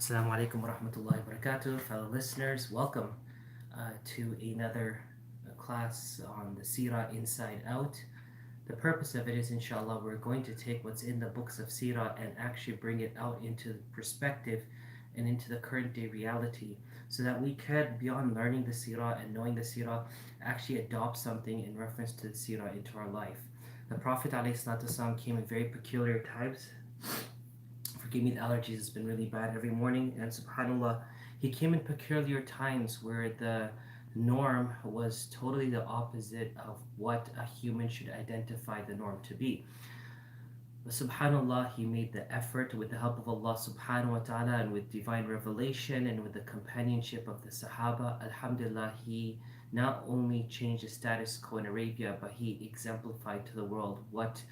Assalamu alaikum wa rahmatullahi wa barakatuh, fellow listeners. Welcome to another class on the Seerah Inside Out. The purpose of it is, inshallah, we're going to take what's in the books of Seerah and actually bring it out into perspective and into the current day reality so that we can, beyond learning the Seerah and knowing the Seerah, actually adopt something in reference to the Seerah into our life. The Prophet ﷺ came in very peculiar times. Forgive me, the allergies has been really bad every morning, and subhanallah, he came in peculiar times where the norm was totally the opposite of what a human should identify the norm to be. But subhanallah, he made the effort with the help of Allah subhanahu wa ta'ala and with divine revelation and with the companionship of the Sahaba. Alhamdulillah, he not only changed the status quo in Arabia, but he exemplified to the world what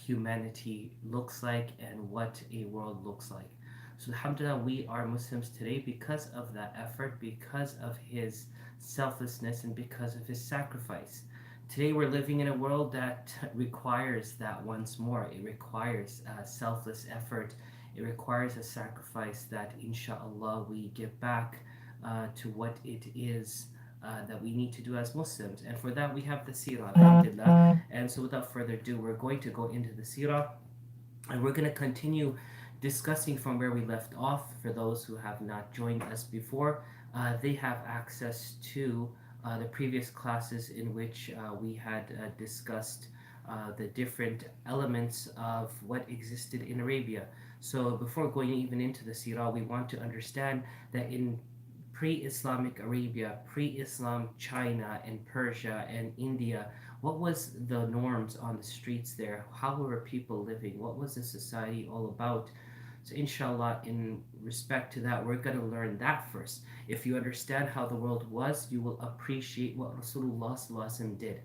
humanity looks like and what a world looks like. So alhamdulillah, we are Muslims today because of that effort, because of his selflessness, and because of his sacrifice. Today we're living in a world that requires that once more. It requires selfless effort. It requires a sacrifice that inshallah we give back to what it is that we need to do as Muslims. And for that we have the Seerah, alhamdulillah. And so without further ado, we're going to go into the Seerah and we're going to continue discussing from where we left off. For those who have not joined us before, they have access to the previous classes in which we had discussed the different elements of what existed in Arabia. So before going even into the Sirah, we want to understand that in pre-Islamic Arabia, pre-Islam China and Persia and India, what was the norms on the streets there? How were people living? What was the society all about? So inshallah, in respect to that, we're going to learn that first. If you understand how the world was, you will appreciate what Rasulullah did.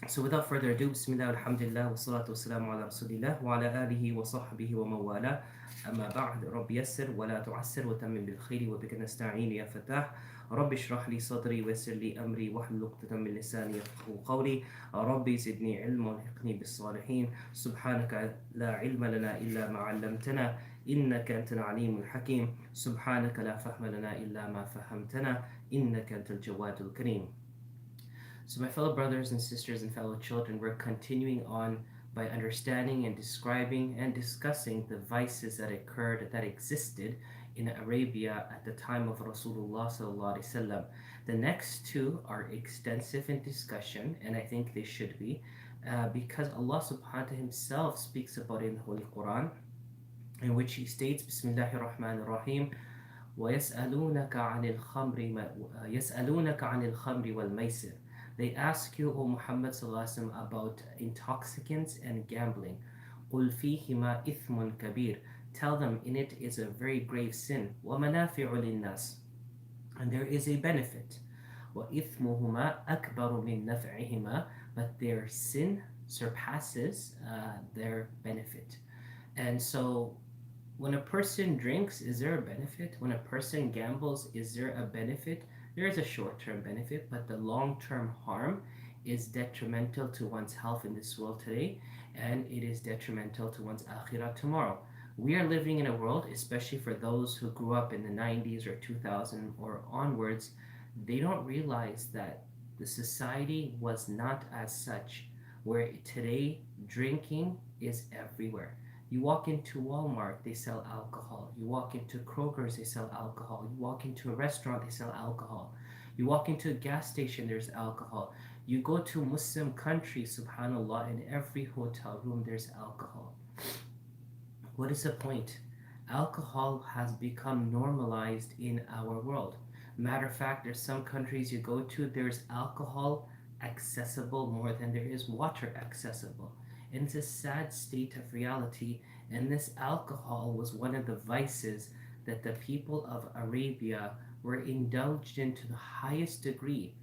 So without further ado, Bismillah, alhamdulillah, wa salatu wa salamu ala Rasulillah, wa ala alihi wa sahbihi wa mawala. أما بعد رب يسر ولا تعسر وتمم بالخير وبك نستعين يا فتاح رب اشرح لي صدري ويسر لي أمري واحلل عقدة من لساني يفقهوا قولي ربي زدني علما والحقني بالصالحين سبحانك لا علم لنا إلا ما علمتنا إنك أنت العليم الحكيم سبحانك لا فهم لنا إلا ما فهمتنا إنك أنت الجواد الكريم. So my fellow brothers and sisters and fellow children, we're continuing on by understanding and describing and discussing the vices that existed in Arabia at the time of Rasulullah sallallahu alaihi wasallam. The next two are extensive in discussion, and I think they should be, because Allah subhanahu wa ta'ala himself speaks about it in the Holy Quran, in which he states, Bismillahir Rahmanir Rahim, وَيَسْأَلُونَكَ عَنِ الْخَمْرِ وَالْمَيْسِرِ. They ask you, O Muhammad sallallahu about intoxicants and gambling. قُلْ فِيهِمَا إِثْمٌ كَبِيرٌ. Tell them, in it is a very grave sin. وَمَنَافِعُ لِلنَّاسِ. And there is a benefit. وَإِثْمُهُمَا أَكْبَرُ مِنْ نَفْعِهِمَا. But their sin surpasses their benefit. And so when a person drinks, is there a benefit? When a person gambles, is there a benefit? There is a short-term benefit, but the long-term harm is detrimental to one's health in this world today, and it is detrimental to one's akhirah tomorrow. We are living in a world, especially for those who grew up in the 90s or 2000 or onwards, they don't realize that the society was not as such, where today drinking is everywhere. You walk into Walmart, they sell alcohol. You walk into Kroger's, they sell alcohol. You walk into a restaurant, they sell alcohol. You walk into a gas station, there's alcohol. You go to Muslim countries, subhanAllah, in every hotel room, there's alcohol. What is the point? Alcohol has become normalized in our world. Matter of fact, there's some countries you go to, there's alcohol accessible more than there is water accessible. And it's a sad state of reality, and this alcohol was one of the vices that the people of Arabia were indulged in to the highest degree,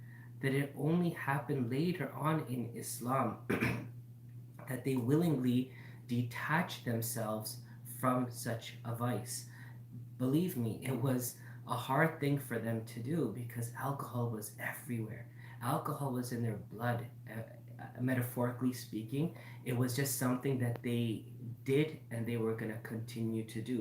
that it only happened later on in Islam that they willingly detached themselves from such a vice. Believe me, it was a hard thing for them to do because alcohol was everywhere. Alcohol was in their blood, metaphorically speaking. It was just something that they did and they were going to continue to do.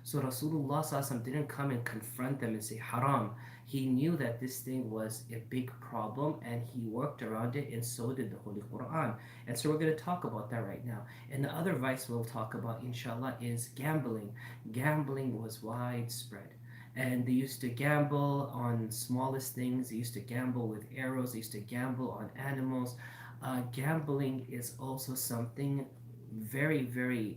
So Rasulullah SAW didn't come and confront them and say haram. He knew that this thing was a big problem and he worked around it, and so did the Holy Quran. And so we're going to talk about that right now. And the other vice we'll talk about, inshallah, is gambling. Gambling was widespread. And they used to gamble on smallest things. They used to gamble with arrows. They used to gamble on animals. Gambling is also something very, very,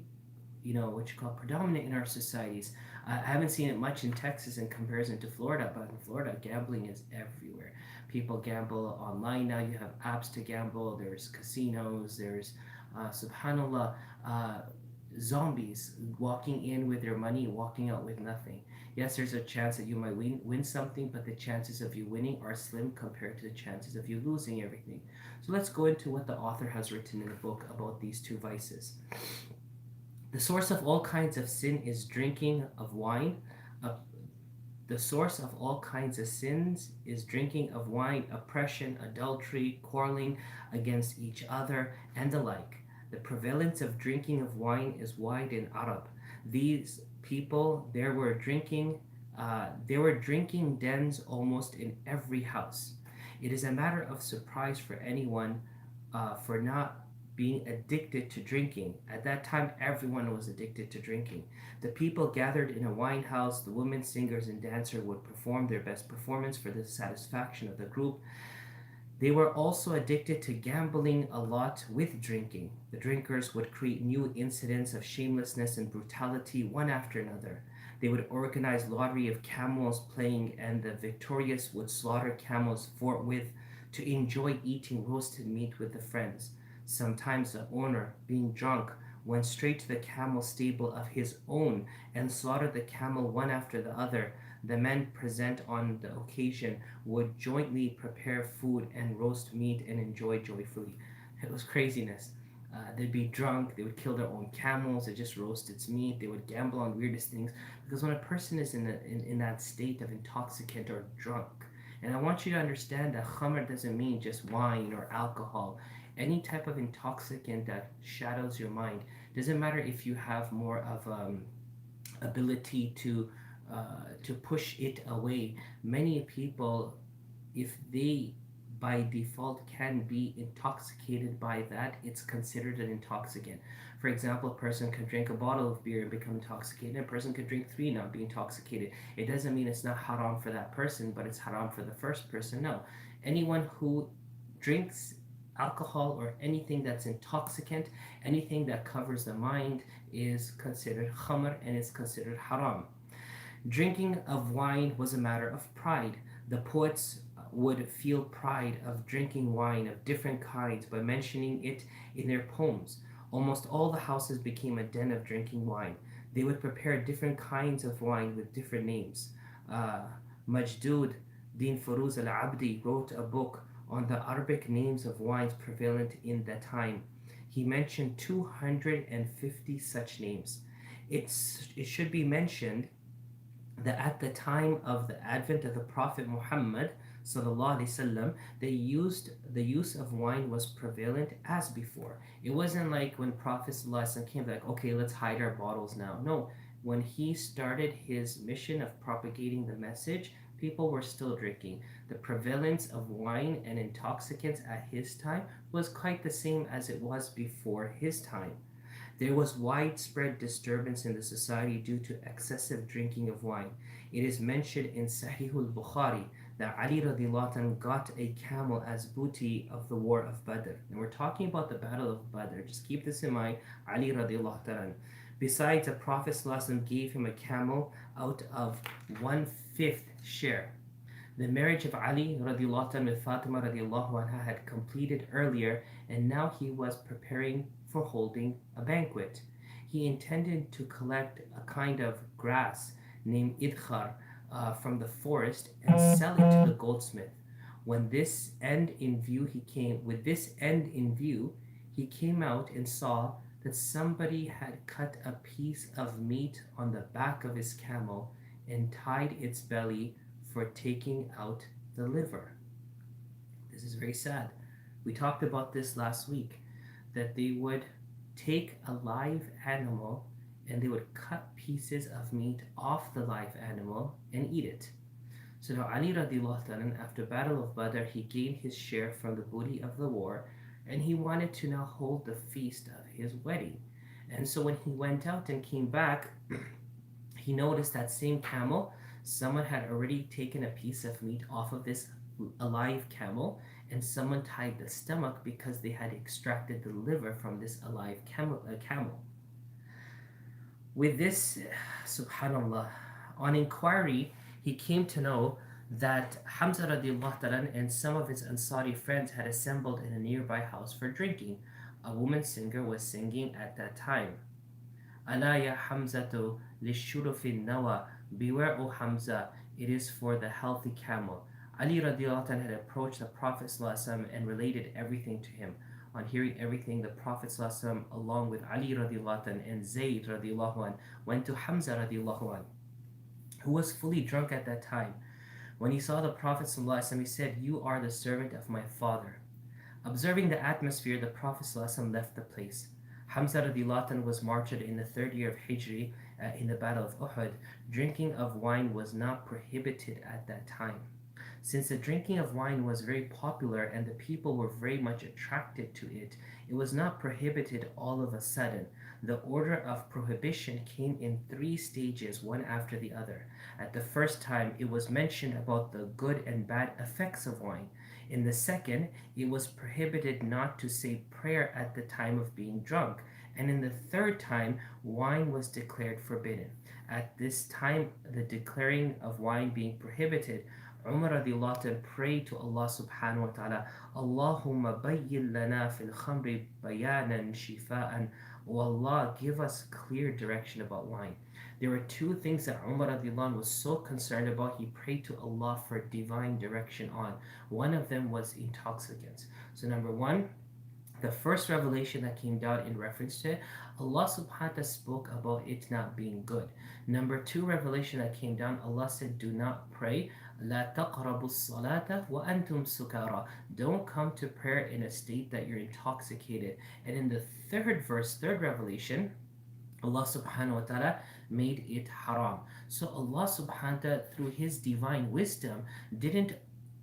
what you call predominant in our societies. I haven't seen it much in Texas in comparison to Florida, but in Florida, gambling is everywhere. People gamble online now. You have apps to gamble. There's casinos. There's, subhanallah, uh, zombies walking in with their money, walking out with nothing. Yes, there's a chance that you might win something, but the chances of you winning are slim compared to the chances of you losing everything. So let's go into what the author has written in the book about these two vices. The source of all kinds of sin is drinking of wine. Uh, the source of all kinds of sins is drinking of wine, oppression, adultery, quarreling against each other, and the like. The prevalence of drinking of wine is wide in Arab. These people, there were drinking dens almost in every house. It is a matter of surprise for anyone for not being addicted to drinking. At that time, everyone was addicted to drinking. The people gathered in a wine house. The women singers and dancers would perform their best performance for the satisfaction of the group. They were also addicted to gambling a lot with drinking. The drinkers would create new incidents of shamelessness and brutality one after another. They would organize lottery of camels playing, and the victorious would slaughter camels forthwith to enjoy eating roasted meat with the friends. Sometimes the owner, being drunk, went straight to the camel stable of his own and slaughtered the camel one after the other. The men present on the occasion would jointly prepare food and roast meat and enjoy joyfully. It was craziness. They'd be drunk, they would kill their own camels, they just roast its meat, they would gamble on weirdest things. Because when a person is in that state of intoxicant or drunk, and I want you to understand that khamr doesn't mean just wine or alcohol. Any type of intoxicant that shadows your mind, doesn't matter if you have more of ability to push it away. Many people, if they by default can be intoxicated by that, it's considered an intoxicant. For example, a person can drink a bottle of beer and become intoxicated. A person can drink three and not be intoxicated. It doesn't mean it's not haram for that person, but it's haram for the first person. No. Anyone who drinks alcohol or anything that's intoxicant, anything that covers the mind, is considered khamr and is considered haram. Drinking of wine was a matter of pride. The poets would feel pride of drinking wine of different kinds by mentioning it in their poems. Almost all the houses became a den of drinking wine. They would prepare different kinds of wine with different names. Majdood Din Furuz al Abdi wrote a book on the Arabic names of wines prevalent in that time. He mentioned 250 such names. It should be mentioned that at the time of the advent of the Prophet Muhammad sallallahu alaihi wasallam, the use of wine was prevalent as before. It wasn't like when Prophet sallallahu alaihi wasallam came, like, okay, let's hide our bottles now. No, when he started his mission of propagating the message, people were still drinking. The prevalence of wine and intoxicants at his time was quite the same as it was before his time. There was widespread disturbance in the society due to excessive drinking of wine. It is mentioned in Sahih al-Bukhari that Ali radiallahu anhu got a camel as booty of the war of Badr. And we're talking about the battle of Badr. Just keep this in mind, Ali radiallahu anhu. Besides, the Prophet ﷺ gave him a camel out of 1/5 share. The marriage of Ali radiallahu anhu with Fatima radiallahu anha had completed earlier, and now he was preparing for holding a banquet. He intended to collect a kind of grass named idkhar from the forest and sell it to the goldsmith. When this end in view, with this end in view, he came out and saw that somebody had cut a piece of meat on the back of his camel and tied its belly for taking out the liver. This is very sad. We talked about this last week, that they would take a live animal and they would cut pieces of meat off the live animal and eat it. So now Ali radiallahu ta'ala, after Battle of Badr, he gained his share from the booty of the war, and he wanted to now hold the feast of his wedding. And so when he went out and came back, he noticed that same camel, someone had already taken a piece of meat off of this alive camel, and someone tied the stomach because they had extracted the liver from this alive camel. With this, subhanallah, on inquiry, he came to know that Hamza radiallahu ta'ala and some of his Ansari friends had assembled in a nearby house for drinking. A woman singer was singing at that time. Ala ya Hamzatu lishurufin nawa. Beware, O Hamza, it is for the healthy camel. Ali radiallahu anhu had approached the Prophet ﷺ and related everything to him. On hearing everything, the Prophet ﷺ, along with Ali radiallahu anhu and Zayd radiallahu anhu, went to Hamza radiallahu anhu, who was fully drunk at that time. When he saw the Prophet ﷺ, he said, "You are the servant of my father." Observing the atmosphere, the Prophet ﷺ left the place. Hamza radiallahu anhu was martyred in the third year of Hijri in the Battle of Uhud. Drinking of wine was not prohibited at that time. Since the drinking of wine was very popular and the people were very much attracted to it, it was not prohibited all of a sudden. The order of prohibition came in three stages, one after the other. At the first time, it was mentioned about the good and bad effects of wine. In the second, it was prohibited not to say prayer at the time of being drunk. And in the third time, wine was declared forbidden. At this time, the declaring of wine being prohibited, Umar radiallahu anh prayed to Allah subhanahu wa ta'ala, Allahumma bayyin lana fil khamri bayanan shifa'an. O Allah, give us clear direction about wine. There were two things that Umar radiallahu anh was so concerned about, he prayed to Allah for divine direction on. One of them was intoxicants. So number one, the first revelation that came down in reference to it, Allah subhanahu wa ta'ala spoke about it not being good. Number two revelation that came down, Allah said, do not pray. لا تقربوا الصلاة وأنتم سكارى. Don't come to prayer in a state that you're intoxicated. And in the third verse, third revelation, Allah subhanahu wa ta'ala made it haram. So Allah subhanahu wa ta'ala, through His divine wisdom, didn't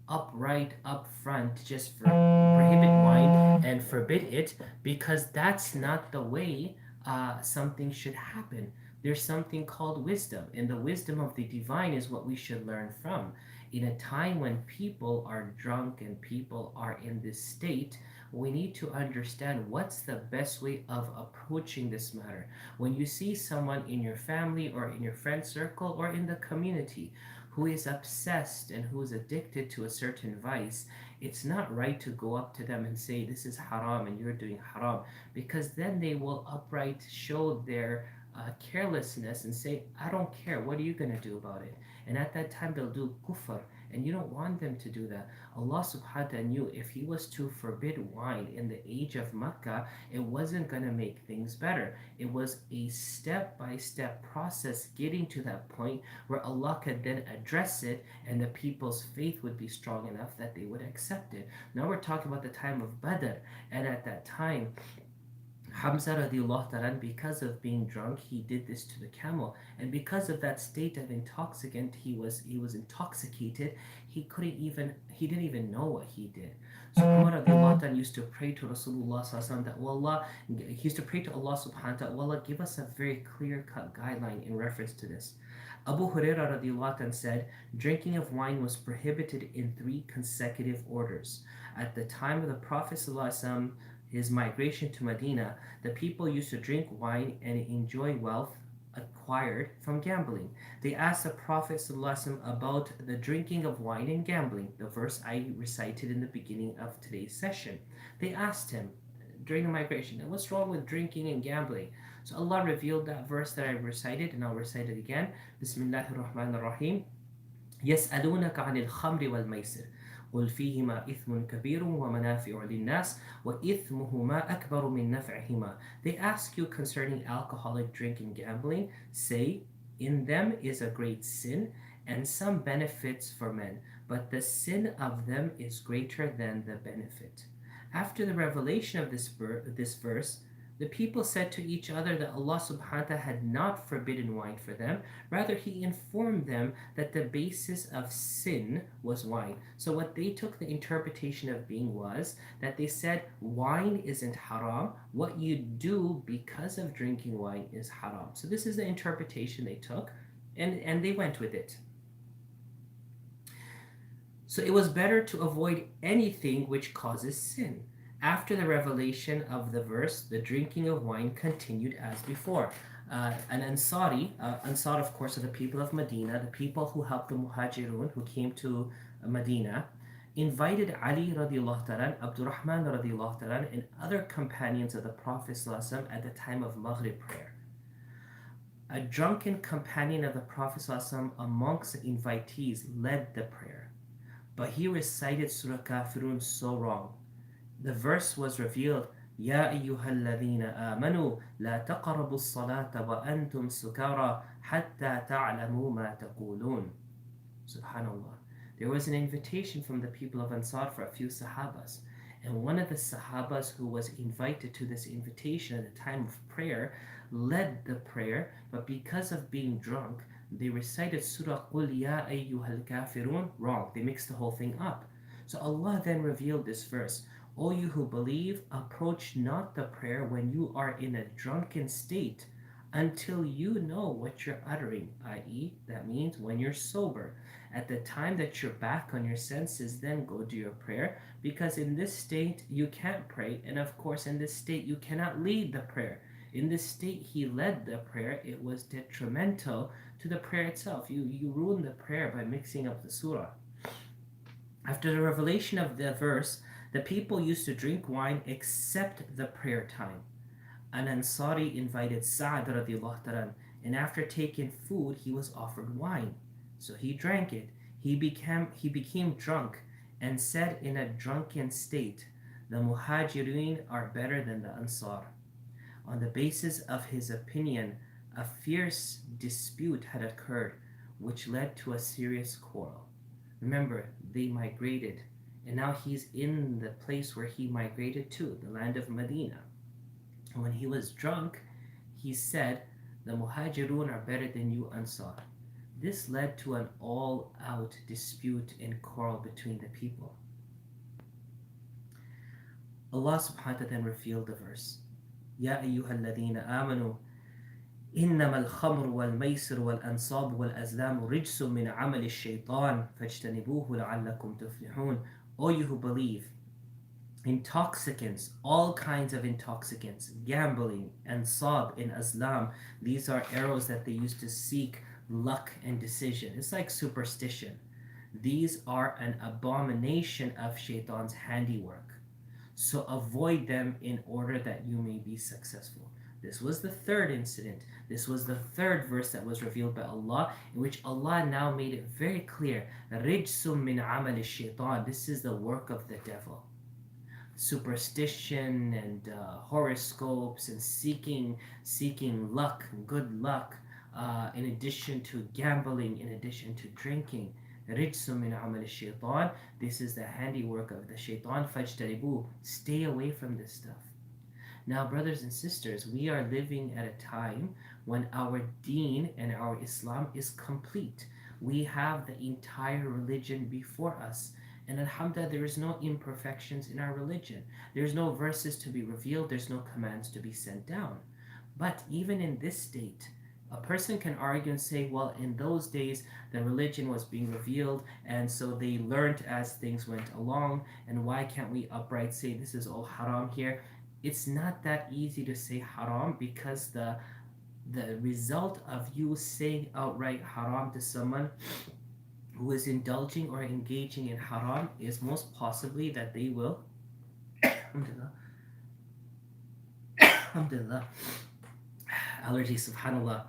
upright up front just prohibit wine and forbid it, because that's not the way something should happen. There's something called wisdom, and the wisdom of the divine is what we should learn from. In a time when people are drunk and people are in this state, we need to understand what's the best way of approaching this matter. When you see someone in your family or in your friend circle or in the community who is obsessed and who is addicted to a certain vice, it's not right to go up to them and say, this is haram and you're doing haram, because then they will upright show their carelessness and say, I don't care, what are you going to do about it? And at that time they'll do kufr, and you don't want them to do that. Allah subhanahu wa ta'ala knew if He was to forbid wine in the age of Makkah, it wasn't going to make things better. It was a step-by-step process getting to that point where Allah could then address it and the people's faith would be strong enough that they would accept it. Now we're talking about the time of Badr, and at that time Hamza radiallahu ta'ala, because of being drunk, he did this to the camel, and because of that state of intoxicant, he was intoxicated. He didn't even know what he did. So Umar radiallahu ta'ala used to pray to Rasulullah sallallahu that Allah, he used to pray to Allah subhanahu wa ta'ala, Allah, give us a very clear-cut guideline in reference to this. Abu Hurairah radiallahu ta'ala said, drinking of wine was prohibited in 3 consecutive orders. At the time of the Prophet sallallahu alaihi wasallam, his migration to Medina, the people used to drink wine and enjoy wealth acquired from gambling. They asked the Prophet ﷺ about the drinking of wine and gambling, the verse I recited in the beginning of today's session. They asked him during the migration, what's wrong with drinking and gambling? So Allah revealed that verse that I recited, and I'll recite it again. Bismillahir Rahmanir Rahim. يسألونك عن الخمر والميسر قل فيهما إثم كبير ومنافع للناس وإثمهما أكبر من نفعهما. They ask you concerning alcoholic drink and gambling. Say, in them is a great sin and some benefits for men, but the sin of them is greater than the benefit. After the revelation of this verse, The people said to each other that Allah subhanahu wa ta'ala had not forbidden wine for them. Rather, He informed them that the basis of sin was wine. So, what they took the interpretation of being was that they said wine isn't haram. What you do because of drinking wine is haram. So, this is the interpretation they took, and they went with it. So it was better to avoid anything which causes sin. After the revelation of the verse, the drinking of wine continued as before. An Ansari, Ansar, of course, are the people of Medina, the people who helped the Muhajirun who came to Medina, invited Ali radiallahu ta'ala, Abdurrahman radiallahu ta'ala, and other companions of the Prophet ﷺ at the time of Maghrib prayer. A drunken companion of the Prophet ﷺ amongst the invitees led the prayer, but he recited Surah Kafirun so wrong. The verse was revealed, يا أيها الذين آمنوا لا تقربوا الصلاة وأنتم سكارى حتى تعلموا ما تقولون. Subhanallah. There was an invitation from the people of Ansar for a few Sahabas. And one of the Sahabas who was invited to this invitation at the time of prayer led the prayer, but because of being drunk, they recited Surah Qul Ya Ayyuhal Kafirun wrong. They mixed the whole thing up. So Allah then revealed this verse. O you who believe, approach not the prayer when you are in a drunken state until you know what you're uttering, i.e., that means when you're sober. At the time that you're back on your senses, then go do your prayer, because in this state you can't pray, and of course in this state you cannot lead the prayer. In this state he led the prayer, it was detrimental to the prayer itself. You ruined the prayer by mixing up the surah. After the revelation of the verse, the people used to drink wine except the prayer time. An Ansari invited Sa'd radiallahu ta'ala, and after taking food, he was offered wine. So he drank it. He became drunk and said in a drunken state, the Muhajirin are better than the Ansar. On the basis of his opinion, a fierce dispute had occurred, which led to a serious quarrel. Remember, they migrated, and now he's in the place where he migrated to, the land of Medina. And when he was drunk, he said, the Muhajirun are better than you Ansar. This led to an all-out dispute and quarrel between the people. Allah subhanahu wa ta'ala then revealed the verse, يا أيها الذين آمنوا إنما الخمر والميسر والأنصاب والأزلام رجس من عمل الشيطان فاجتنبوه لعلكم تفلحون. O you who believe, intoxicants, all kinds of intoxicants, gambling, ansab and azlam, these are arrows that they use to seek luck and decision. It's like superstition. These are an abomination of shaitan's handiwork. So avoid them in order that you may be successful. This was the third incident. This was the third verse that was revealed by Allah, in which Allah now made it very clear. Rijsum min amal shaitan. This is the work of the devil. Superstition and horoscopes and seeking luck, good luck, in addition to gambling, in addition to drinking. Rijsum min amal shaitan. This is the handiwork of the shaitan. Fajtaribu. Stay away from this stuff. Now, brothers and sisters, we are living at a time when our deen and our Islam is complete. We have the entire religion before us. And alhamdulillah, there is no imperfections in our religion. There's no verses to be revealed. There's no commands to be sent down. But even in this state, a person can argue and say, well, in those days, the religion was being revealed, and so they learned as things went along, and why can't we upright say this is all haram here? It's not that easy to say haram, because the result of you saying outright haram to someone who is indulging or engaging in haram is most possibly that they will alhamdulillah alhamdulillah allergy, subhanallah.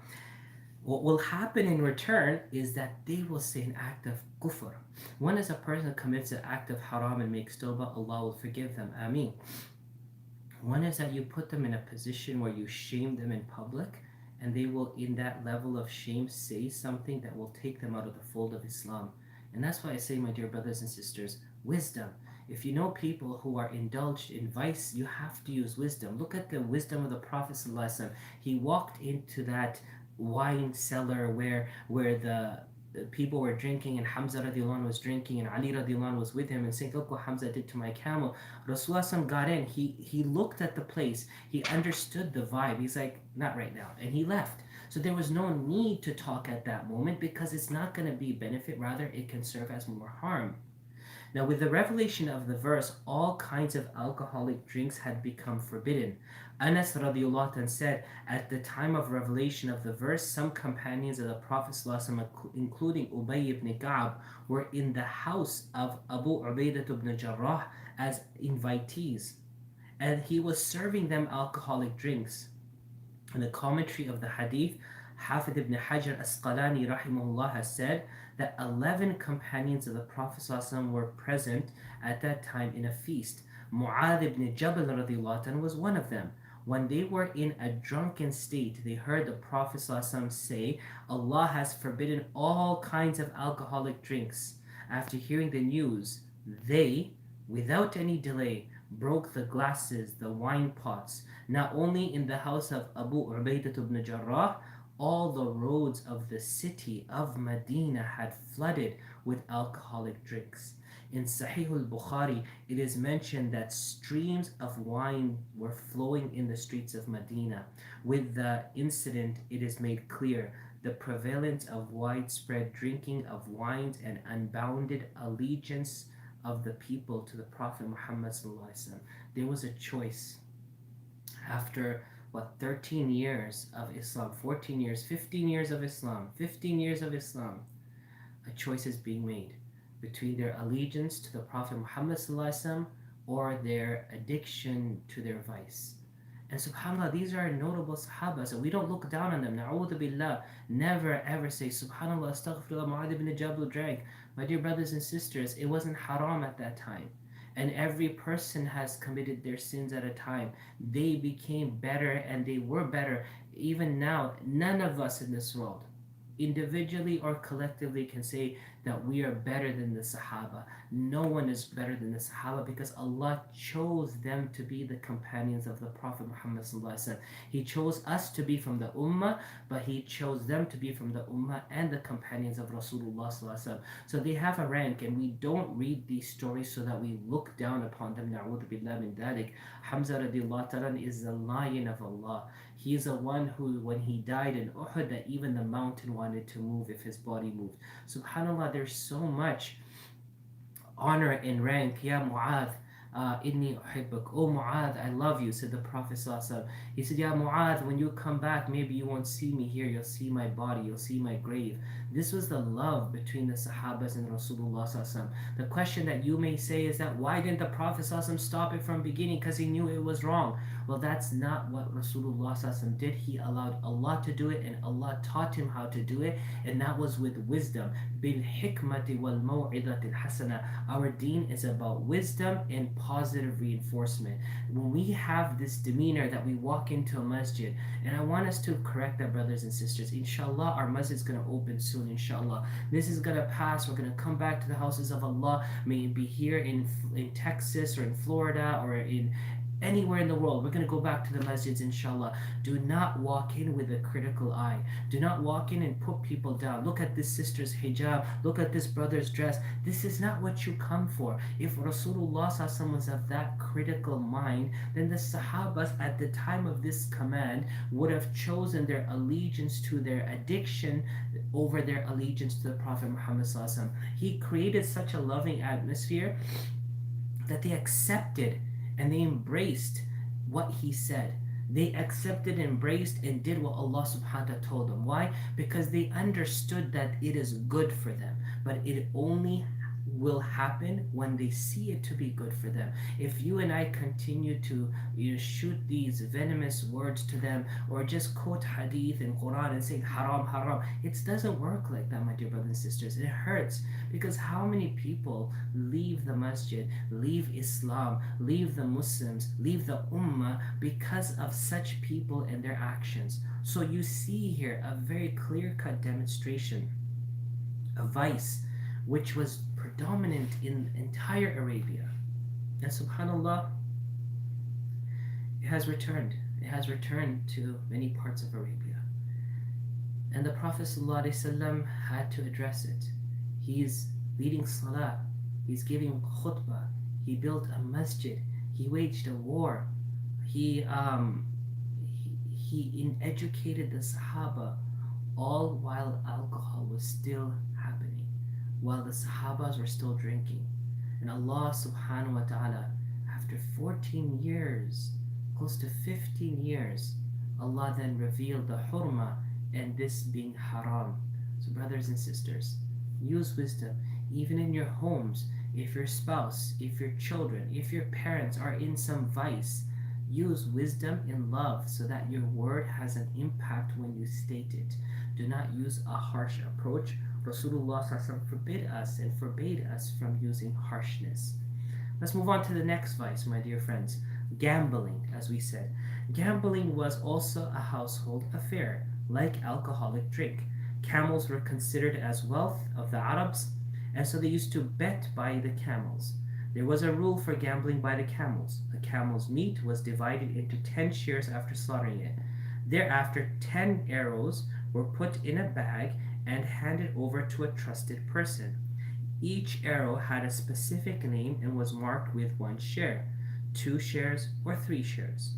What will happen in return is that they will say an act of kufr. One is a person commits an act of haram and makes tawbah, Allah will forgive them, ameen. One is that you put them in a position where you shame them in public, and they will, in that level of shame, say something that will take them out of the fold of Islam. And that's why I say, my dear brothers and sisters, wisdom. If you know people who are indulged in vice, you have to use wisdom. Look at the wisdom of the Prophet ﷺ. He walked into that wine cellar where the people were drinking, and Hamza radiallahu anhu was drinking, and Ali radiallahu anhu was with him, and saying, look what Hamza did to my camel. Rasulullah got in, he looked at the place, he understood the vibe. He's like, not right now. And he left. So there was no need to talk at that moment because it's not going to be benefit, rather, it can serve as more harm. Now, with the revelation of the verse, all kinds of alcoholic drinks had become forbidden. Anas radiallahu anh said, at the time of revelation of the verse, some companions of the Prophet ﷺ, including Ubay ibn Ka'b, were in the house of Abu Ubaidah ibn Jarrah as invitees, and he was serving them alcoholic drinks. In the commentary of the hadith, Hafid ibn Hajar Asqalani rahimahullah has said that 11 companions of the Prophet ﷺ were present at that time in a feast. Mu'adh ibn Jabal radiallahu anhu was one of them. When they were in a drunken state, they heard the Prophet ﷺ say, Allah has forbidden all kinds of alcoholic drinks. After hearing the news, they, without any delay, broke the glasses, the wine pots, not only in the house of Abu Ubaidah ibn Jarrah. All the roads of the city of Medina had flooded with alcoholic drinks. In Sahih al-Bukhari, it is mentioned that streams of wine were flowing in the streets of Medina. With the incident, it is made clear the prevalence of widespread drinking of wines and unbounded allegiance of the people to the Prophet Muhammad sallallahu alaihi wasallam. There was a choice after 13 years of Islam, 14 years, 15 years of Islam, 15 years of Islam, a choice is being made between their allegiance to the Prophet Muhammad ﷺ or their addiction to their vice. And subhanAllah, these are notable Sahaba, so we don't look down on them. Na'udhu billah. Never ever say, subhanAllah, astaghfirullah, Mu'adh ibn Jabal drank. My dear brothers and sisters, it wasn't haram at that time. And every person has committed their sins at a time. They became better and they were better. Even now, none of us in this world, individually or collectively, can say that we are better than the Sahaba. No one is better than the Sahaba because Allah chose them to be the companions of the Prophet Muhammad sallallahu alaihi wasallam. He chose us to be from the Ummah, but He chose them to be from the Ummah and the companions of Rasulullah sallallahu alaihi wasallam. So they have a rank, and we don't read these stories so that we look down upon them. Na'udhu billah min dhalik. Hamza radiallahu ta'ala is the lion of Allah. He is the one who, when he died in Uhud, that even the mountain wanted to move if his body moved. Subhanallah, there's so much honor and rank. Ya Mu'adh, inni uhibbuk. Oh Mu'adh, I love you, said the Prophet ﷺ. He said, Ya Mu'adh, when you come back, maybe you won't see me here, you'll see my body, you'll see my grave. This was the love between the Sahabas and Rasulullah ﷺ. The question that you may say is that why didn't the Prophet ﷺ stop it from beginning? Because he knew it was wrong. Well, that's not what Rasulullah ﷺ did. He allowed Allah to do it, and Allah taught him how to do it, and that was with wisdom. Bil hikmati wal maw'idatil hasana. Our deen is about wisdom and positive reinforcement. When we have this demeanor that we walk into a masjid, and I want us to correct that, brothers and sisters. Inshallah, our masjid is going to open soon, inshallah. This is going to pass. We're going to come back to the houses of Allah. May it be here in Texas or in Florida or in anywhere in the world. We're going to go back to the masjids, inshallah. Do not walk in with a critical eye. Do not walk in and put people down. Look at this sister's hijab. Look at this brother's dress. This is not what you come for. If Rasulullah was of that critical mind, then the Sahabas at the time of this command would have chosen their allegiance to their addiction over their allegiance to the Prophet Muhammad. He created such a loving atmosphere that they accepted and they embraced what he said. They accepted, embraced, and did what Allah subhanahu wa ta'ala told them. Why? Because they understood that it is good for them. But it only will happen when they see it to be good for them. If you and I continue to shoot these venomous words to them, or just quote hadith and Quran and say haram, haram, it doesn't work like that, my dear brothers and sisters. It hurts, because how many people leave the masjid, leave Islam, leave the Muslims, leave the Ummah because of such people and their actions. So you see here a very clear-cut demonstration of vice which was predominant in entire Arabia. And subhanallah, it has returned. It has returned to many parts of Arabia. And the Prophet ﷺ had to address it. He's leading salah, he's giving khutbah, he built a masjid, he waged a war, he, um, he educated the Sahaba, all while alcohol was still happening, while the Sahabas were still drinking. And Allah subhanahu wa ta'ala, after 14 years, close to 15 years, Allah then revealed the hurma and this being haram. So, brothers and sisters, use wisdom even in your homes. If your spouse, if your children, if your parents are in some vice, use wisdom in love so that your word has an impact when you state it. Do not use a harsh approach. Rasulullah forbade us from using harshness. Let's move on to the next vice, my dear friends. Gambling, as we said. Gambling was also a household affair, like alcoholic drink. Camels were considered as wealth of the Arabs, and so they used to bet by the camels. There was a rule for gambling by the camels. A camel's meat was divided into 10 shares after slaughtering it. Thereafter, 10 arrows were put in a bag and handed over to a trusted person. Each arrow had a specific name and was marked with 1 share, 2 shares, or 3 shares.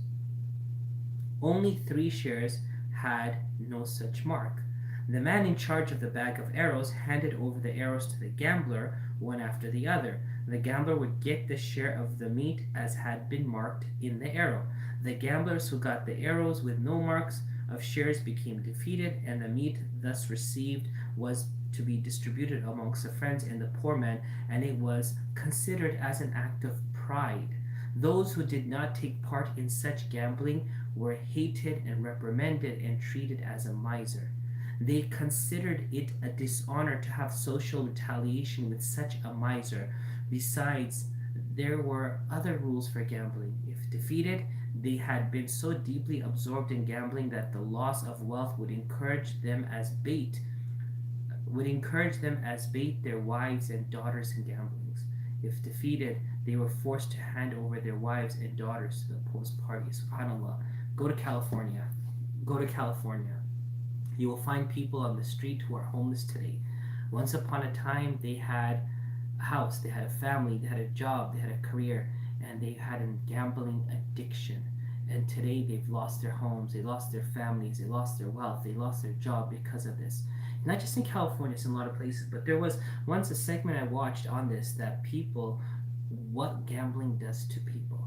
Only 3 shares had no such mark. The man in charge of the bag of arrows handed over the arrows to the gambler, one after the other. The gambler would get the share of the meat as had been marked in the arrow. The gamblers who got the arrows with no marks of shares became defeated, and the meat thus received was to be distributed amongst the friends and the poor man, and it was considered as an act of pride. Those who did not take part in such gambling were hated and reprimanded and treated as a miser. They considered it a dishonor to have social retaliation with such a miser. Besides, there were other rules for gambling. If defeated, they had been so deeply absorbed in gambling that the loss of wealth would encourage them as bait their wives and daughters in gamblings. If defeated, they were forced to hand over their wives and daughters to the opposed party. SubhanAllah. Go to California. Go to California. You will find people on the street who are homeless today. Once upon a time, they had a house, they had a family, they had a job, they had a career, and they had a gambling addiction. And today they've lost their homes, they lost their families, they lost their wealth, they lost their job because of this. Not just in California, it's in a lot of places, but there was once a segment I watched on this that people, what gambling does to people.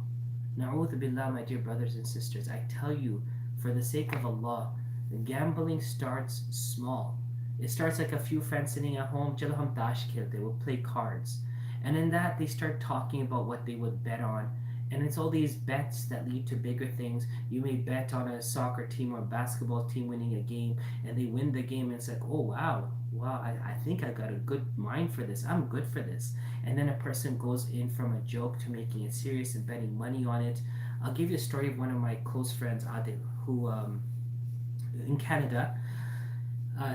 Na'udhu billah, my dear brothers and sisters, I tell you, for the sake of Allah, gambling starts small. It starts like a few friends sitting at home, Jalham Dash Kil, they will play cards. And in that, they start talking about what they would bet on. And it's all these bets that lead to bigger things. You may bet on a soccer team or a basketball team winning a game, and they win the game, and it's like, oh, wow, I think I got a good mind for this. I'm good for this. And then a person goes in from a joke to making it serious and betting money on it. I'll give you a story of one of my close friends, Adil, who in Canada,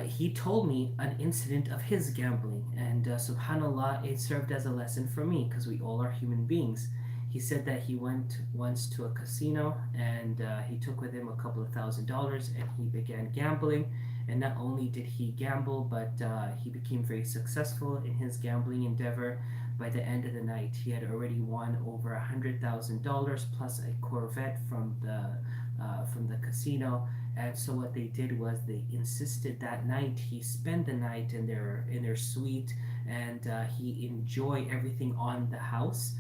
he told me an incident of his gambling, and subhanallah, it served as a lesson for me because we all are human beings. He said that he went once to a casino and he took with him a couple of $1,000 and he began gambling. And not only did he gamble, but he became very successful in his gambling endeavor. By the end of the night, he had already won over $100,000 plus a Corvette from the casino. And so what they did was they insisted that night he spend the night in their suite, and he enjoy everything on the house.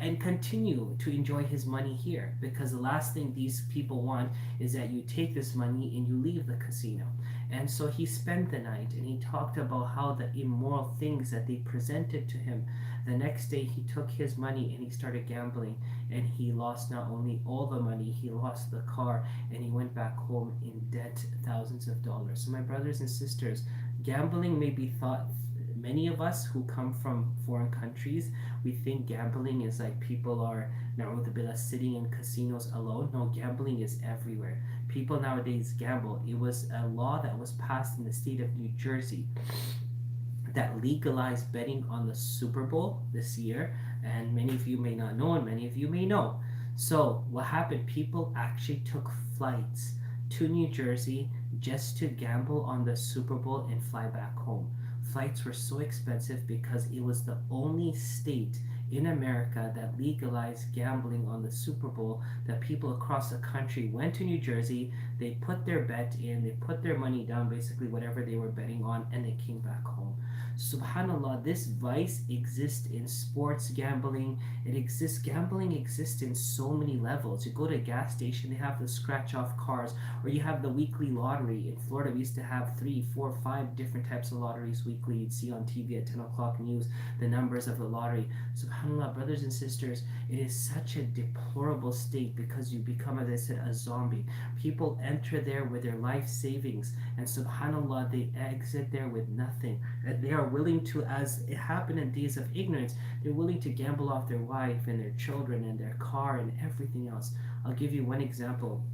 And continue to enjoy his money here, because the last thing these people want is that you take this money and you leave the casino. And so he spent the night and he talked about how the immoral things that they presented to him. The next day he took his money and he started gambling, and he lost not only all the money, he lost the car, and he went back home in debt, thousands of dollars. So my brothers and sisters, gambling may be thought, many of us who come from foreign countries, we think gambling is like people are na'udhu sitting in casinos alone. No, gambling is everywhere. People nowadays gamble. It was a law that was passed in the state of New Jersey that legalized betting on the Super Bowl this year, and many of you may not know, and many of you may know. So, what happened? People actually took flights to New Jersey just to gamble on the Super Bowl and fly back home. Flights were so expensive because it was the only state in America that legalized gambling on the Super Bowl, that people across the country went to New Jersey, they put their bet in, they put their money down, basically whatever they were betting on, and they came back home. Subhanallah, this vice exists in sports gambling. Gambling exists in so many levels. You go to a gas station, they have the scratch off cars, or you have the weekly lottery. In Florida, we used to have 3, 4, 5 different types of lotteries weekly. You'd see on TV at 10 o'clock news the numbers of the lottery. Subhanallah, brothers and sisters, it is such a deplorable state because you become, as I said, a zombie. People enter there with their life savings, and subhanallah, they exit there with nothing. And they are willing to, as it happened in days of ignorance, they're willing to gamble off their wife and their children and their car and everything else. I'll give you one example.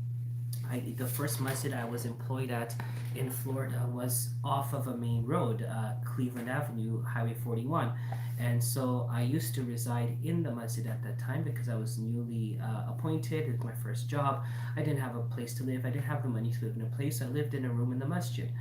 The first masjid I was employed at in Florida was off of a main road, Cleveland Avenue, Highway 41. And so I used to reside in the masjid at that time because I was newly appointed. It's my first job. I didn't have a place to live. I didn't have the money to live in a place. I lived in a room in the masjid.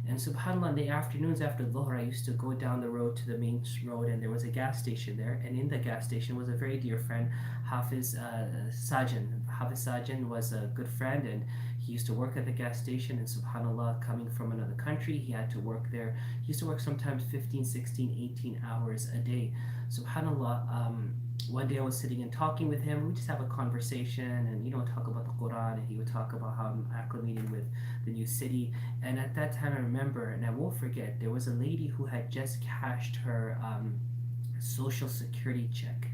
And subhanAllah, in the afternoons after Dhuhr, I used to go down the road to the main road, and there was a gas station there. And in the gas station was a very dear friend, Hafiz Sajan. Hafiz Sajan was a good friend, and he used to work at the gas station. And subhanAllah, coming from another country, he had to work there. He used to work sometimes 15, 16, 18 hours a day. SubhanAllah, one day I was sitting and talking with him. We just have a conversation and, talk about the Quran, and he would talk about how I'm acclimating with the new city. And at that time, I remember, and I won't forget, there was a lady who had just cashed her social security check.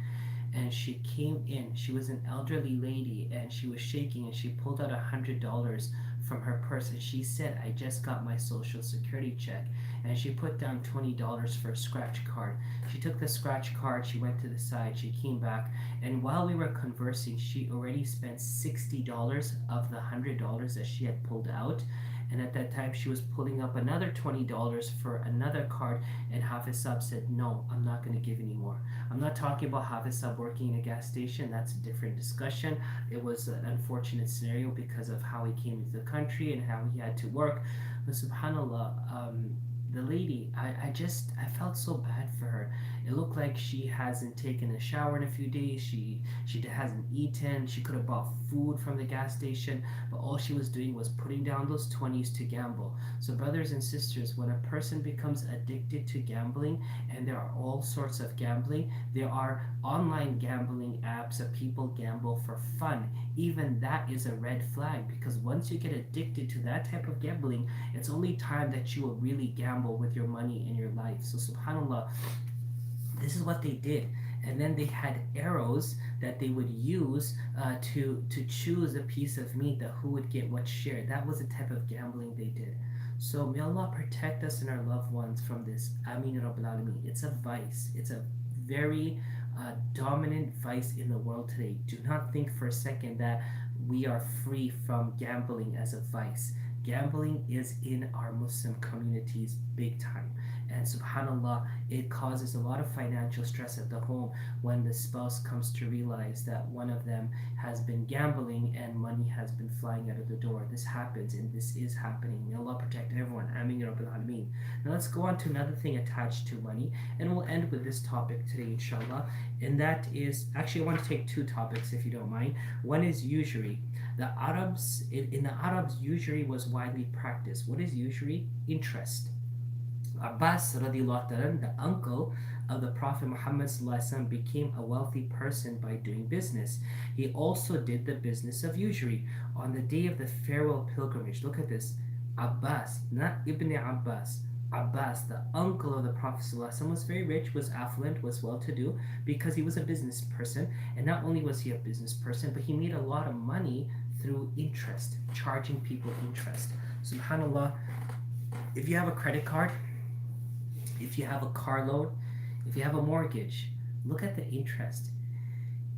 And she came in. She was an elderly lady, and she was shaking, and she pulled out $100 from her purse, and she said, "I just got my social security check." And she put down $20 for a scratch card. She took the scratch card, she went to the side, she came back, and while we were conversing, she already spent $60 of the $100 that she had pulled out. And at that time, she was pulling up another $20 for another card, and Hafiz Sab said, "No, I'm not going to give any more." I'm not talking about Hafiz Sab working in a gas station. That's a different discussion. It was an unfortunate scenario because of how he came into the country and how he had to work. But subhanAllah, the lady, I felt so bad for her. It looked like she hasn't taken a shower in a few days. She hasn't eaten. She could have bought food from the gas station, but all she was doing was putting down those 20s to gamble. So brothers and sisters, when a person becomes addicted to gambling, and there are all sorts of gambling, there are online gambling apps that people gamble for fun. Even that is a red flag, because once you get addicted to that type of gambling, it's only time that you will really gamble with your money in your life. So subhanAllah, this is what they did. And then they had arrows that they would use to choose a piece of meat, that who would get what share. That was the type of gambling they did. So may Allah protect us and our loved ones from this. Ameen Rabbil Alameen. It's a vice. It's a very dominant vice in the world today. Do not think for a second that we are free from gambling as a vice. Gambling is in our Muslim communities big time. And subhanAllah, it causes a lot of financial stress at the home when the spouse comes to realize that one of them has been gambling and money has been flying out of the door. This happens, and this is happening. May Allah protect everyone. Ameen Ya Rabbil Alameen. Now let's go on to another thing attached to money, and we'll end with this topic today, inshallah. And that is, actually I want to take two topics if you don't mind. One is usury. The Arabs, in the Arabs, usury was widely practiced. What is usury? Interest. Abbas radiallahu anhu, the uncle of the Prophet Muhammad became a wealthy person by doing business. He also did the business of usury. On the day of the farewell pilgrimage, look at this, Abbas, not Ibn Abbas, Abbas, the uncle of the Prophet was very rich, was affluent, was well-to-do, because he was a business person. And not only was he a business person, but he made a lot of money through interest, charging people interest. SubhanAllah, if you have a credit card, if you have a car loan, if you have a mortgage, look at the interest.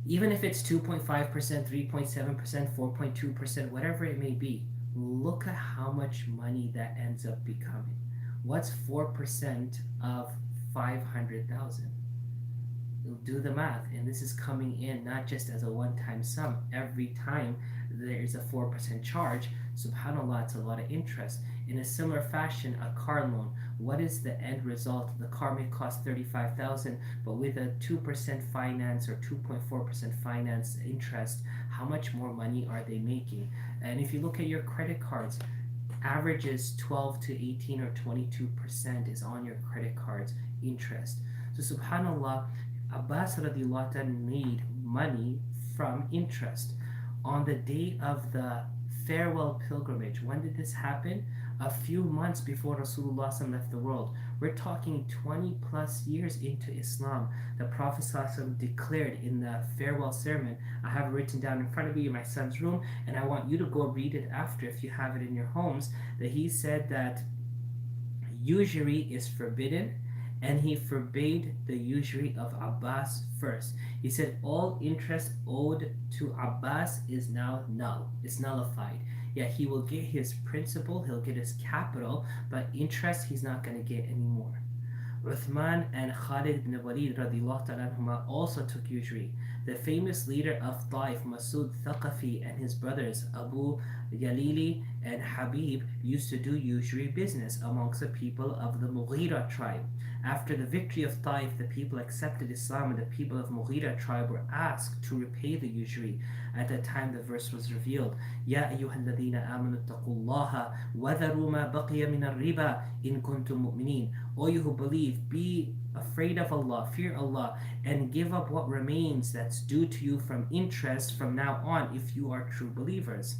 Even if it's 2.5%, 3.7%, 4.2%, whatever it may be, look at how much money that ends up becoming. What's 4% of 500,000? Do the math, and this is coming in not just as a one-time sum. Every time there is a 4% charge, subhanallah, it's a lot of interest. In a similar fashion, a car loan, what is the end result? The car may cost 35,000, but with a 2% finance or 2.4% finance interest, how much more money are they making? And if you look at your credit cards, averages 12 to 18 or 22% is on your credit cards interest. So subhanallah, Abbas radiallahu anh made money from interest. On the day of the farewell pilgrimage, when did this happen? A few months before Rasulullah left the world. We're talking 20 plus years into Islam. The Prophet declared in the farewell sermon, I have it written down in front of me in my son's room, and I want you to go read it after if you have it in your homes, that he said that usury is forbidden, and he forbade the usury of Abbas first. He said all interest owed to Abbas is now null, it's nullified. Yeah, he will get his principal, he'll get his capital, but interest he's not going to get anymore. Uthman and Khalid ibn Walid radiallahu also took usury. The famous leader of Taif, Masud Thaqafi, and his brothers Abu Yalili and Habib used to do usury business amongst the people of the Mughira tribe. After the victory of Taif, the people accepted Islam, and the people of Mughira tribe were asked to repay the usury. At that time, the verse was revealed: Ya ayyuhalladhina amanu taqullaha wadharu ma baqiya min ar-riba in kuntum mu'minin. O you who believe, be afraid of Allah, fear Allah, and give up what remains that's due to you from interest from now on if you are true believers.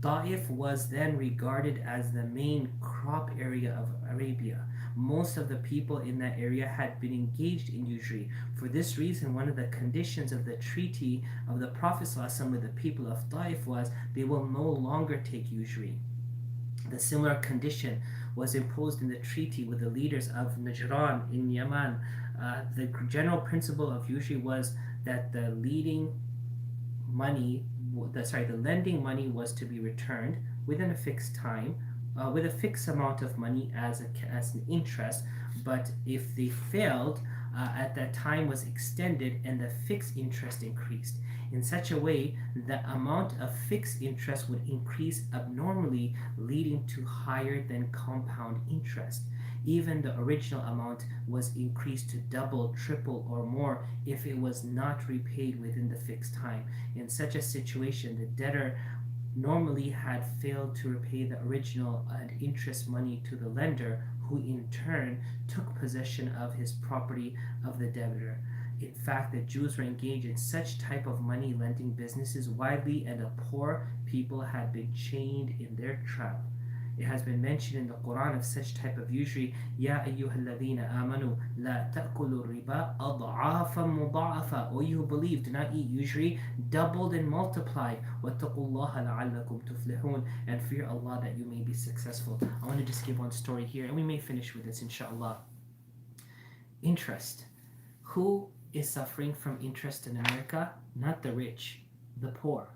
Ta'if was then regarded as the main crop area of Arabia. Most of the people in that area had been engaged in usury. For this reason, one of the conditions of the treaty of the Prophet ﷺ with the people of Ta'if was they will no longer take usury. The similar condition was imposed in the treaty with the leaders of Najran in Yemen. The general principle of usury was that the lending money was to be returned within a fixed time, with a fixed amount of money as an interest. But if they failed, at that time was extended and the fixed interest increased. In such a way, the amount of fixed interest would increase abnormally, leading to higher than compound interest. Even the original amount was increased to double, triple, or more if it was not repaid within the fixed time. In such a situation, the debtor normally had failed to repay the original and interest money to the lender, who in turn took possession of his property of the debtor. In fact, the Jews were engaged in such type of money lending businesses widely, and the poor people had been chained in their trap. It has been mentioned in the Quran of such type of usury: Ya ayyuhalladhina amanu la ta'kulu riba ad'afan mudha'afa. O you who believe, do not eat usury doubled and multiplied. Wattaqullaha la'allakum tuflihun. And fear Allah that you may be successful. I want to just give one story here, and we may finish with this inshallah. Interest. Who is suffering from interest in America? Not the rich, the poor.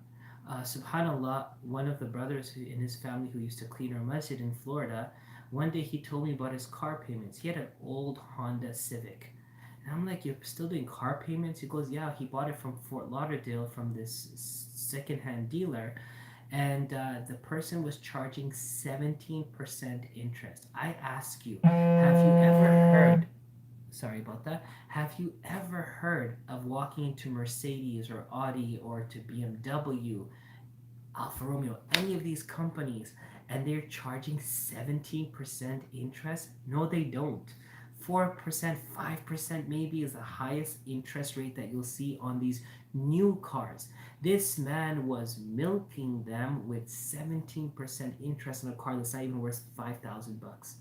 Subhanallah, one of the brothers in his family who used to clean our masjid in Florida, one day he told me about his car payments. He had an old Honda Civic. And I'm like, you're still doing car payments? He goes, yeah, he bought it from Fort Lauderdale from this secondhand dealer. And the person was charging 17% interest. I ask you, have you ever heard sorry about that. Have you ever heard of walking into Mercedes or Audi or to BMW, Alfa Romeo, any of these companies, and they're charging 17% interest? No, they don't. 4%, 5% maybe is the highest interest rate that you'll see on these new cars. This man was milking them with 17% interest on a car that's not even worth $5,000.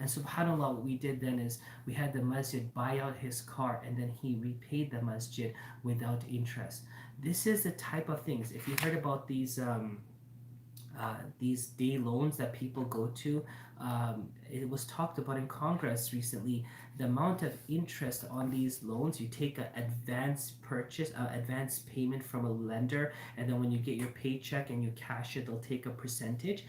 And subhanAllah, what we did then is we had the masjid buy out his car, and then he repaid the masjid without interest. This is the type of things. If you heard about these day loans that people go to, it was talked about in Congress recently. The amount of interest on these loans, you take an advance payment from a lender, and then when you get your paycheck and you cash it, they'll take a percentage.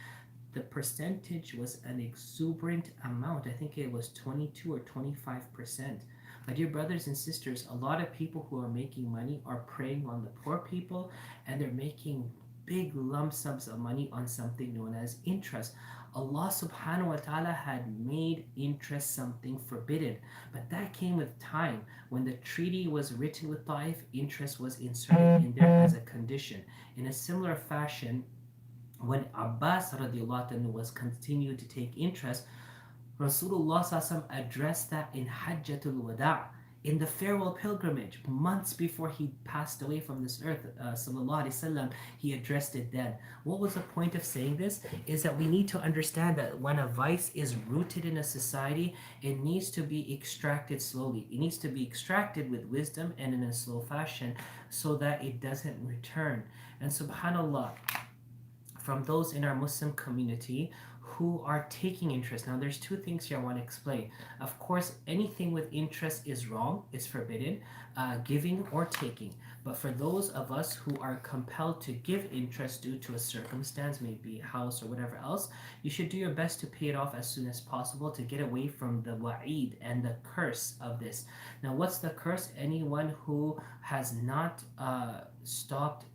the percentage was an exuberant amount. I think it was 22 or 25%. My dear brothers and sisters, a lot of people who are making money are preying on the poor people, and they're making big lump sums of money on something known as interest. Allah subhanahu wa ta'ala had made interest something forbidden, but that came with time. When the treaty was written with Taif, interest was inserted in there as a condition. In a similar fashion, when Abbas radiallahu anhu was continued to take interest, Rasulullah addressed that in Hajjatul Wada, in the farewell pilgrimage, months before he passed away from this earth, he addressed it then. What was the point of saying this? Is that we need to understand that when a vice is rooted in a society, it needs to be extracted slowly. It needs to be extracted with wisdom and in a slow fashion so that it doesn't return. And subhanAllah, from those in our Muslim community who are taking interest. Now, there's two things here I want to explain. Of course, anything with interest is wrong, is forbidden, giving or taking. But for those of us who are compelled to give interest due to a circumstance, maybe a house or whatever else, you should do your best to pay it off as soon as possible to get away from the wa'id and the curse of this. Now, what's the curse? Anyone who has not stopped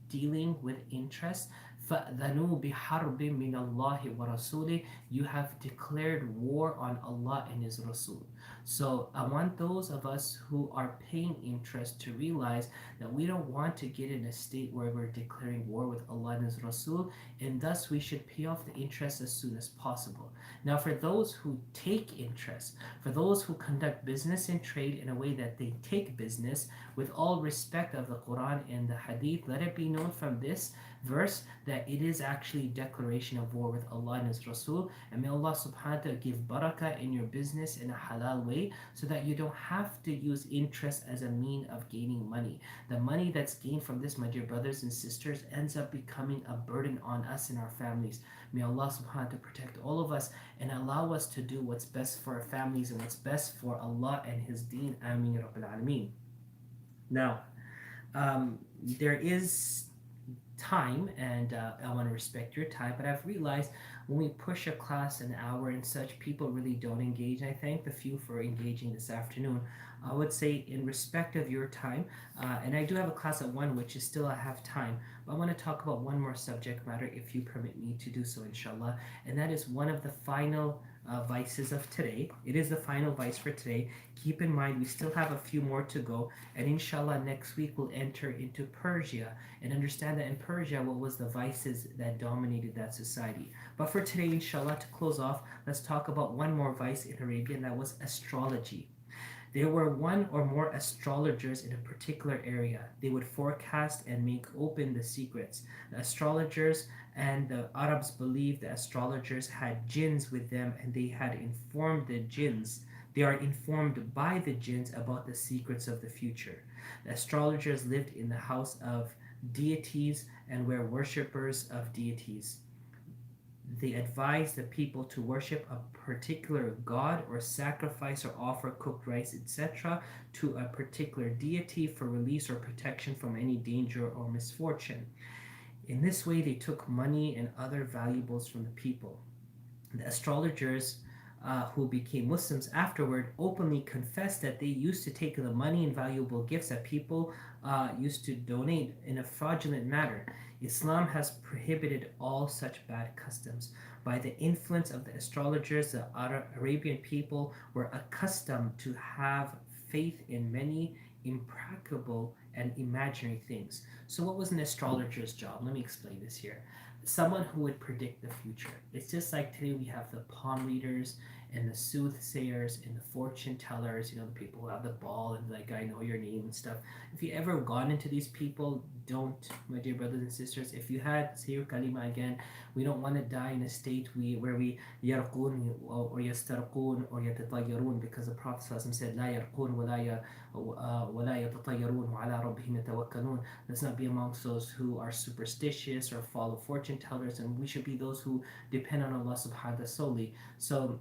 dealing with interest, فَأْذَنُوا بِحَرْبٍ مِّنَ اللَّهِ وَرَسُولِهِ, you have declared war on Allah and His Rasul. So I want those of us who are paying interest to realize that we don't want to get in a state where we're declaring war with Allah and His Rasul, and thus we should pay off the interest as soon as possible. Now, for those who take interest, for those who conduct business and trade in a way that they take business, with all respect of the Quran and the Hadith, let it be known from this verse that it is actually declaration of war with Allah and His Rasul. And may Allah subhanahu wa ta'ala give barakah in your business in a halal way so that you don't have to use interest as a mean of gaining money. The money that's gained from this, my dear brothers and sisters, ends up becoming a burden on us and our families. May Allah subhanahu wa ta'ala protect all of us and allow us to do what's best for our families and what's best for Allah and His deen. Ameen Rabbil Alameen. Now, there is time, and I want to respect your time, but I've realized when we push a class an hour and such, people really don't engage. I thank the few for engaging this afternoon. I would say in respect of your time, and I do have a class at 1, which is still I have time, but I want to talk about one more subject matter if you permit me to do so, inshallah, and that is one of the final vices of today. It is the final vice for today. Keep in mind we still have a few more to go, and inshallah next week we'll enter into Persia and understand that in Persia what was the vices that dominated that society. But for today, inshallah, to close off, let's talk about one more vice in Arabia, and that was astrology. There were one or more astrologers in a particular area. They would forecast and make open the secrets. The astrologers and the Arabs believed the astrologers had jinns with them, and they had informed the jinns. They are informed by the jinns about the secrets of the future. The astrologers lived in the house of deities and were worshippers of deities. They advised the people to worship a particular god or sacrifice or offer cooked rice, etc., to a particular deity for release or protection from any danger or misfortune. In this way, they took money and other valuables from the people. The astrologers who became Muslims afterward openly confessed that they used to take the money and valuable gifts that people used to donate in a fraudulent manner. Islam has prohibited all such bad customs. By the influence of the astrologers, the Arabian people were accustomed to have faith in many impracticable and imaginary things. So, what was an astrologer's job? Let me explain this here. Someone who would predict the future. It's just like today we have the palm readers and the soothsayers and the fortune tellers, the people who have the ball and like, I know your name and stuff. If you ever gone into these people, don't, my dear brothers and sisters. If you had, say your kalima again, we don't want to die in a state where we yarqun or yastarqun or yatatayyarun, because the Prophet said, La yarqun wa la yatatayyarun wa ala rabbihim yatawakkalun. Let's not be amongst those who are superstitious or follow fortune tellers, and we should be those who depend on Allah subhanahu wa ta'ala solely. So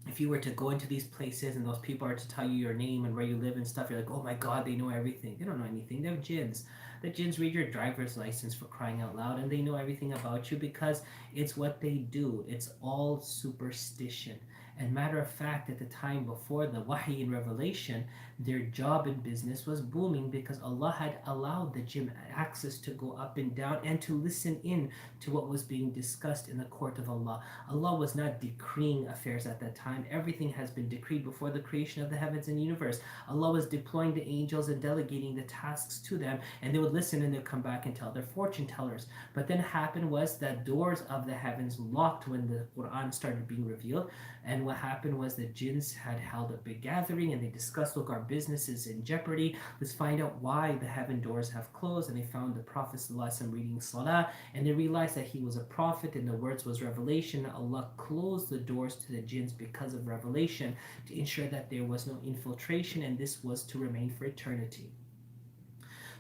if you were to go into these places and those people are to tell you your name and where you live and stuff, you're like, oh my god, they know everything. They don't know anything. They're jinns. The jinns read your driver's license, for crying out loud, and they know everything about you because it's what they do. It's all superstition. And matter of fact, at the time before the wahi and revelation, their job in business was booming because Allah had allowed the jinn access to go up and down and to listen in to what was being discussed in the court of Allah. Allah was not decreeing affairs at that time. Everything has been decreed before the creation of the heavens and universe. Allah was deploying the angels and delegating the tasks to them, and they would listen and they'd come back and tell their fortune tellers. But then happened was that doors of the heavens locked when the Quran started being revealed, and what happened was the jinns had held a big gathering and they discussed, look, our business is in jeopardy. Let's find out why the heaven doors have closed. And they found the Prophet ﷺ reading Salah, and they realized that he was a prophet and the words was revelation. Allah closed the doors to the jinns because of revelation to ensure that there was no infiltration, and this was to remain for eternity.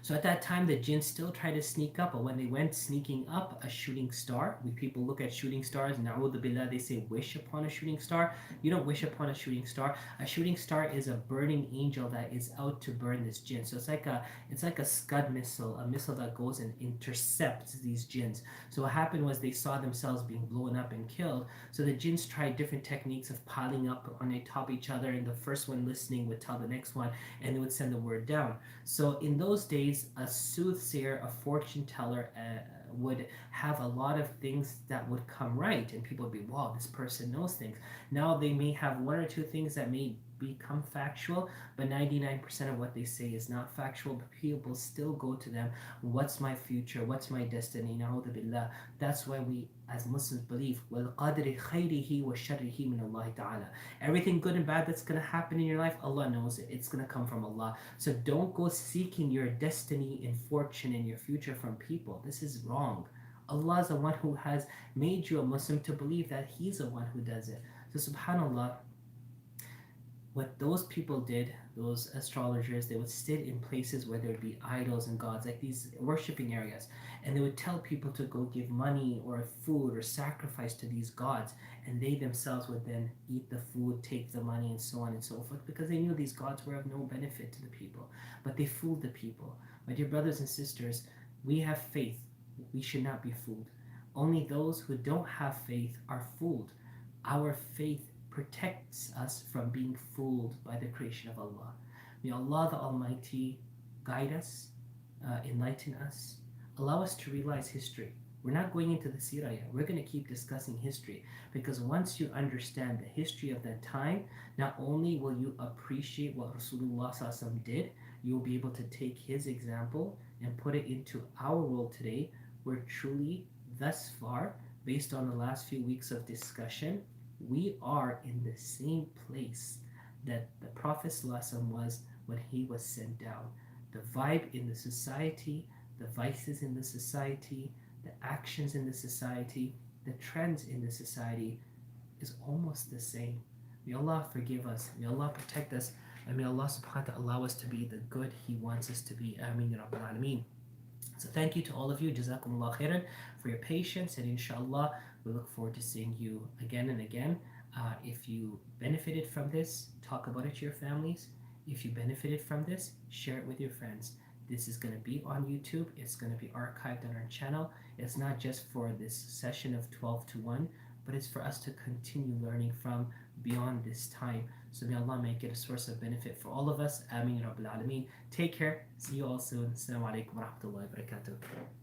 So at that time, the jinn still tried to sneak up, but when they went sneaking up a shooting star, we people look at shooting stars, na'udhu billah, they say wish upon a shooting star. You don't wish upon a shooting star. A shooting star is a burning angel that is out to burn this jinn. So it's like a Scud missile, a missile that goes and intercepts these jinns. So what happened was they saw themselves being blown up and killed. So the jinns tried different techniques of piling up on top of each other, and the first one listening would tell the next one, and they would send the word down. So in those days, a soothsayer, a fortune teller, would have a lot of things that would come right, and people would be, wow, this person knows things. Now they may have one or two things that may become factual, but 99% of what they say is not factual. But people still go to them, what's my future, what's my destiny, na'udhu billah. That's why we as Muslims believe وَالْقَدْرِ خَيْرِهِ وَشَرِّهِ مِنَ اللَّهِ تَعَالَى. Everything good and bad that's going to happen in your life, Allah knows it. It's going to come from Allah. So don't go seeking your destiny and fortune and your future from people. This is wrong. Allah is the one who has made you a Muslim to believe that He's the one who does it. So subhanAllah, what those people did, those astrologers, they would sit in places where there would be idols and gods, like these worshipping areas, and they would tell people to go give money or food or sacrifice to these gods, and they themselves would then eat the food, take the money, and so on and so forth, because they knew these gods were of no benefit to the people. But they fooled the people. My dear brothers and sisters, we have faith. We should not be fooled. Only those who don't have faith are fooled. Our faith protects us from being fooled by the creation of Allah. May Allah the Almighty guide us, enlighten us, allow us to realize history. We're not going into the Seerah yet. We're going to keep discussing history, because once you understand the history of that time, not only will you appreciate what Rasulullah ﷺ did, you'll be able to take his example and put it into our world today, where truly, thus far, based on the last few weeks of discussion, we are in the same place that the Prophet ﷺ was when he was sent down. The vibe in the society, the vices in the society, the actions in the society, the trends in the society is almost the same. May Allah forgive us, may Allah protect us, and may Allah subhanahu wa ta'ala allow us to be the good He wants us to be. Ameen ya Rabbil Alameen. So thank you to all of you, Jazakumullah khairan, for your patience, and inshallah we look forward to seeing you again and again. If you benefited from this, talk about it to your families. If you benefited from this, share it with your friends. This is going to be on YouTube. It's going to be archived on our channel. It's not just for this session of 12 to 1, but it's for us to continue learning from beyond this time. So may Allah make it a source of benefit for all of us. Ameen Rabbil Alameen. Take care. See you all soon. Assalamu alaikum wa rahmatullahi wa barakatuh.